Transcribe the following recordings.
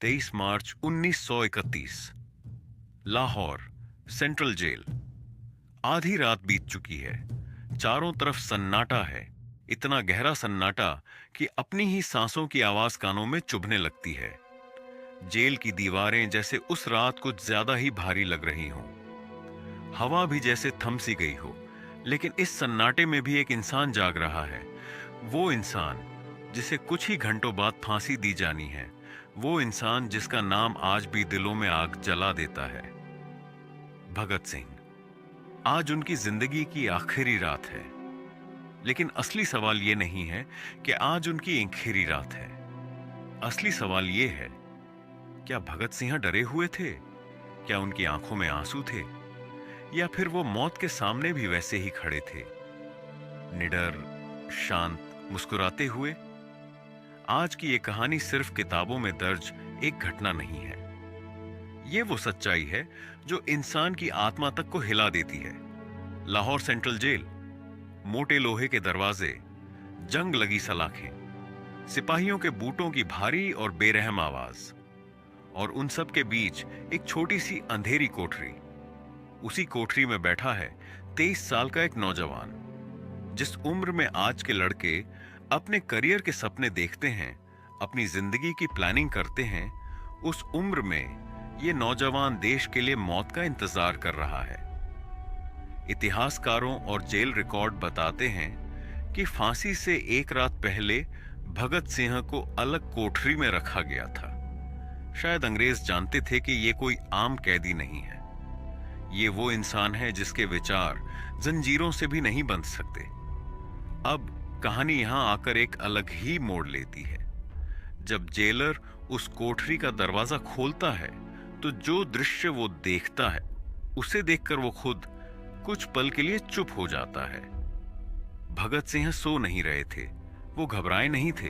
23 मार्च 1931। Lahore central jail. आधी रात बीत चुकी है। चारों तरफ सन्नाटा है। इतना गहरा सन्नाटा कि अपनी ही सांसों की आवाज कानों में चुभने लगती है। जेल की दीवारें जैसे उस रात कुछ ज्यादा ही भारी लग रही हों। हवा भी जैसे थम सी गई हो। लेकिन इस सन्नाटे में भी एक इंसान जाग रहा है। वो इंसान जिसे कुछ ही घंटों बाद फांसी दी जानी है। वो इंसान जिसका नाम आज भी दिलों में आग जला देता है। भगत सिंह। आज उनकी जिंदगी की आखिरी रात है। लेकिन असली सवाल ये नहीं है कि आज उनकी आखिरी रात है। असली सवाल ये है, क्या भगत सिंह डरे हुए थे? क्या उनकी आंखों में आंसू थे? या फिर वो मौत के सामने भी वैसे ही खड़े थे, निडर, शांत, मुस्कुराते हुए? आज की ये कहानी सिर्फ किताबों में दर्ज एक घटना नहीं है। ये वो सच्चाई है जो इंसान की आत्मा तक को हिला देती है। लाहौर सेंट्रल जेल, मोटे लोहे के दरवाजे, जंग लगी सलाखें, सिपाहियों के बूटों की भारी और बेरहम आवाज, और उन सब के बीच एक छोटी सी अंधेरी कोठरी। उसी कोठरी में बैठा है 23 साल का एक नौजवान। जिस उम्र में आज के लड़के अपने करियर के सपने देखते हैं, अपनी जिंदगी की प्लानिंग करते हैं, उस उम्र में ये नौजवान देश के लिए मौत का इंतजार कर रहा है। इतिहासकारों और जेल रिकॉर्ड बताते हैं कि फांसी से एक रात पहले भगत सिंह को अलग कोठरी में रखा गया था। शायद अंग्रेज जानते थे कि ये कोई आम कैदी नहीं है। ये वो इंसान है जिसके विचार जंजीरों से भी नहीं बंध सकते। अब कहानी यहां आकर एक अलग ही मोड़ लेती है। जब जेलर उस कोठरी का दरवाजा खोलता है तो जो दृश्य वो देखता है, उसे देखकर वो खुद कुछ पल के लिए चुप हो जाता है। भगत सिंह सो नहीं रहे थे। वो घबराए नहीं थे।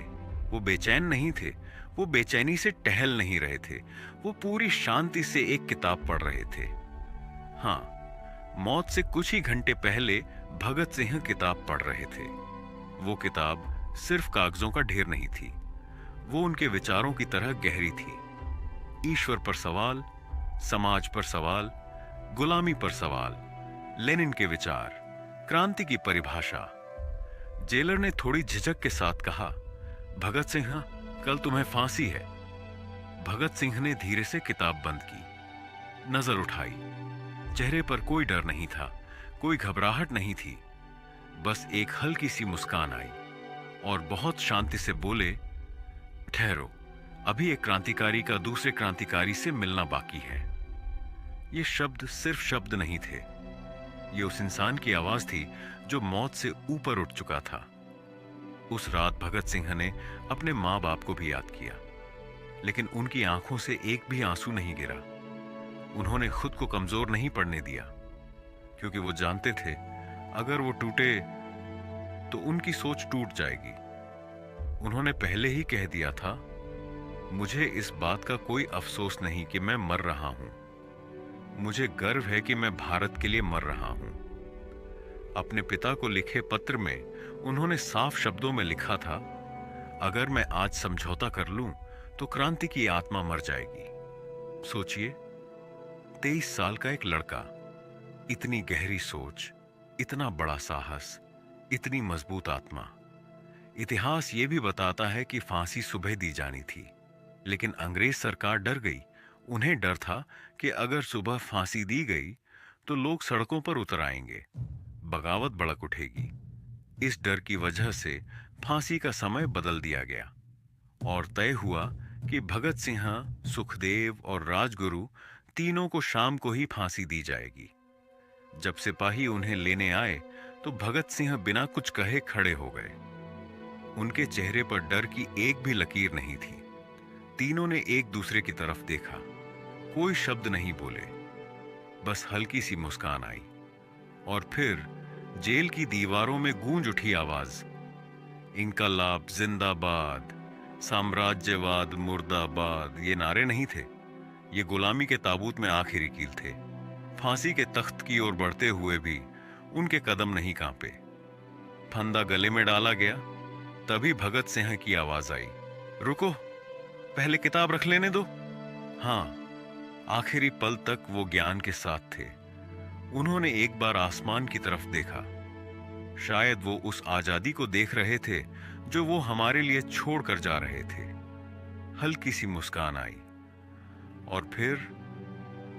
वो बेचैन नहीं थे। वो बेचैनी से टहल नहीं रहे थे। वो पूरी शांति से एक किताब पढ़ रहे थे। हाँ, मौत से कुछ ही घंटे पहले भगत सिंह किताब पढ़ रहे थे। वो किताब सिर्फ कागजों का ढेर नहीं थी। वो उनके विचारों की तरह गहरी थी। ईश्वर पर सवाल, समाज पर सवाल, गुलामी पर सवाल, लेनिन के विचार, क्रांति की परिभाषा। जेलर ने थोड़ी झिझक के साथ कहा, भगत सिंह, कल तुम्हें फांसी है। भगत सिंह ने धीरे से किताब बंद की, नजर उठाई। चेहरे पर कोई डर नहीं था, कोई घबराहट नहीं थी। बस एक हल्की सी मुस्कान आई और बहुत शांति से बोले, ठहरो, अभी एक क्रांतिकारी का दूसरे क्रांतिकारी से मिलना बाकी है। ये शब्द सिर्फ शब्द नहीं थे। ये उस इंसान की आवाज थी जो मौत से ऊपर उठ चुका था। उस रात भगत सिंह ने अपने मां बाप को भी याद किया, लेकिन उनकी आंखों से एक भी आंसू नहीं गिरा। उन्होंने खुद को कमजोर नहीं पड़ने दिया, क्योंकि वो जानते थे अगर वो टूटे तो उनकी सोच टूट जाएगी। उन्होंने पहले ही कह दिया था, मुझे इस बात का कोई अफसोस नहीं कि मैं मर रहा हूं। मुझे गर्व है कि मैं भारत के लिए मर रहा हूं। अपने पिता को लिखे पत्र में उन्होंने साफ शब्दों में लिखा था, अगर मैं आज समझौता कर लूं तो क्रांति की आत्मा मर जाएगी। सोचिए, 23 साल का एक लड़का, इतनी गहरी सोच, इतना बड़ा साहस, इतनी मजबूत आत्मा। इतिहास ये भी बताता है कि फांसी सुबह दी जानी थी, लेकिन अंग्रेज सरकार डर गई। उन्हें डर था कि अगर सुबह फांसी दी गई तो लोग सड़कों पर उतर आएंगे, बगावत भड़क उठेगी। इस डर की वजह से फांसी का समय बदल दिया गया और तय हुआ कि भगत सिंह, सुखदेव और राजगुरु तीनों को शाम को ही फांसी दी जाएगी। जब सिपाही उन्हें लेने आए तो भगत सिंह बिना कुछ कहे खड़े हो गए। उनके चेहरे पर डर की एक भी लकीर नहीं थी। तीनों ने एक दूसरे की तरफ देखा, कोई शब्द नहीं बोले, बस हल्की सी मुस्कान आई। और फिर जेल की दीवारों में गूंज उठी आवाज, इनकलाब जिंदाबाद, साम्राज्यवाद मुर्दाबाद। ये नारे नहीं थे, ये गुलामी के ताबूत में आखिरी कील थे। फांसी के तख्त की ओर बढ़ते हुए भी उनके कदम नहीं कांपे। फंदा गले में डाला गया, तभी भगत सिंह की आवाज आई, रुको, पहले किताब रख लेने दो। हाँ, आखिरी पल तक वो ज्ञान के साथ थे। उन्होंने एक बार आसमान की तरफ देखा। शायद वो उस आजादी को देख रहे थे जो वो हमारे लिए छोड़ कर जा रहे थे। हल्की सी मुस्कान आई और फिर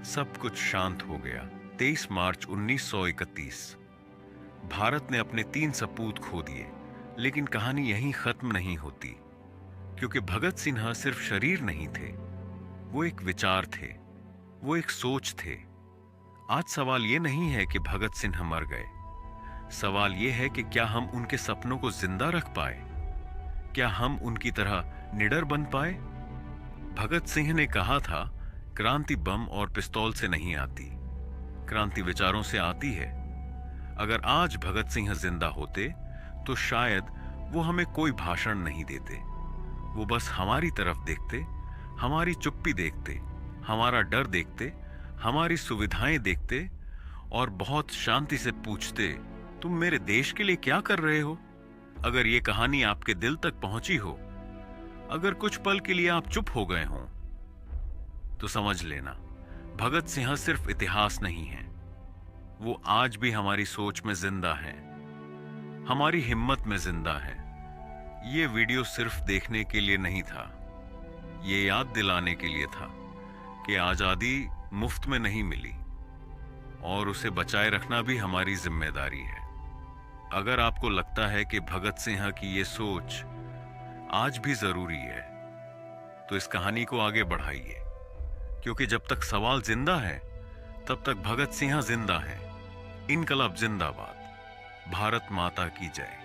सब कुछ शांत हो गया। 23 मार्च 1931। भारत ने अपने 3 सपूत खो दिए, लेकिन कहानी यहीं खत्म नहीं होती, क्योंकि भगत सिन्हा सिर्फ शरीर नहीं थे, वो एक विचार थे, वो एक सोच थे। आज सवाल ये नहीं है कि भगत सिन्हा मर गए, सवाल ये है कि क्या हम उनके सपनों को जिंदा रख पाए, क्या हम उनकी तरह निडर बन पाए। भगत सिंह ने कहा था, क्रांति बम और पिस्तौल से नहीं आती, क्रांति विचारों से आती है। अगर आज भगत सिंह जिंदा होते तो शायद वो हमें कोई भाषण नहीं देते, वो बस हमारी तरफ देखते, हमारी चुप्पी देखते, हमारा डर देखते, हमारी सुविधाएं देखते और बहुत शांति से पूछते, तुम मेरे देश के लिए क्या कर रहे हो। अगर ये कहानी आपके दिल तक पहुंची हो, अगर कुछ पल के लिए आप चुप हो गए हों, तो समझ लेना भगत सिंह सिर्फ इतिहास नहीं है, वो आज भी हमारी सोच में जिंदा है, हमारी हिम्मत में जिंदा है। ये वीडियो सिर्फ देखने के लिए नहीं था, ये याद दिलाने के लिए था कि आजादी मुफ्त में नहीं मिली और उसे बचाए रखना भी हमारी जिम्मेदारी है। अगर आपको लगता है कि भगत सिंह की ये सोच आज भी जरूरी है, तो इस कहानी को आगे बढ़ाइए, क्योंकि जब तक सवाल जिंदा है तब तक भगत सिंह जिंदा है। इनकलाब जिंदाबाद। भारत माता की जय।